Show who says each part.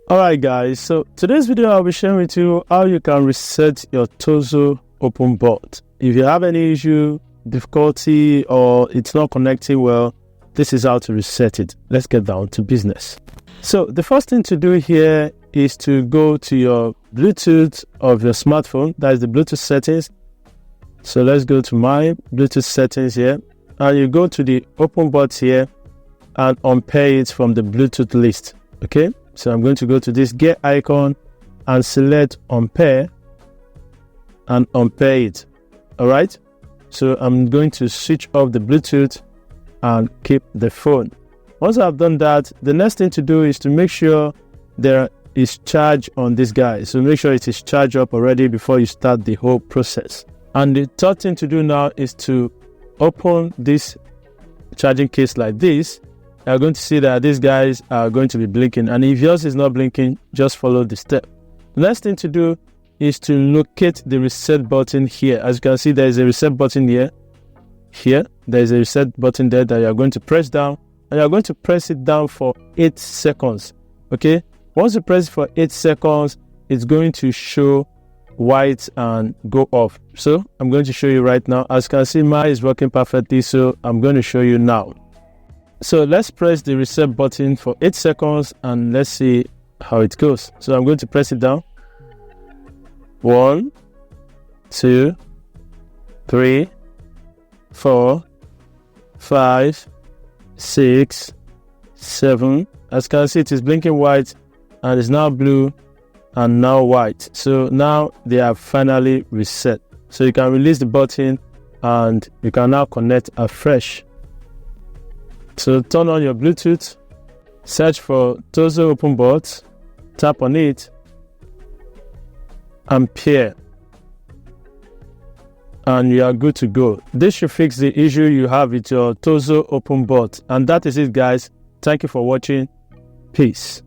Speaker 1: Alright guys, so today's video I'll be sharing with you how you can reset your Tozo Openbuds. If you have any issue, difficulty, or it's not connecting well, this is how to reset it. Let's get down to business. So the first thing to do here is to go to your Bluetooth of your smartphone. That is the Bluetooth settings. So let's go to my Bluetooth settings here, and you go to the Openbuds here and unpair it from the Bluetooth list. Okay, so I'm going to go to this gear icon and select Unpair and unpair it. All right, so I'm going to switch off the Bluetooth and keep the phone. Once I've done that, the next thing to do is to make sure there is charge on this guy. So make sure it is charged up already before you start the whole process. And the third thing to do now is to open this charging case like this. You're going to see that these guys are going to be blinking, and if yours is not blinking, just follow the step. The next thing to do is to locate the reset button here. As you can see, there is a reset button here. There is a reset button there that you're going to press down, and you're going to press it down for 8 seconds. Okay, once you press it for 8 seconds, it's going to show white and go off. So I'm going to show you right now. As you can see, mine is working perfectly, so I'm going to show you now. So let's press the reset button for 8 seconds and let's see how it goes. So I'm going to press it down. 1, 2, 3, 4, 5, 6, 7. As you can see, it is blinking white and it's now blue and now white. So now they are finally reset. So you can release the button and you can now connect afresh. So turn on your Bluetooth, search for Tozo Openbuds, tap on it, and pair, and you are good to go. This should fix the issue you have with your Tozo Openbuds. And that is it, guys. Thank you for watching. Peace.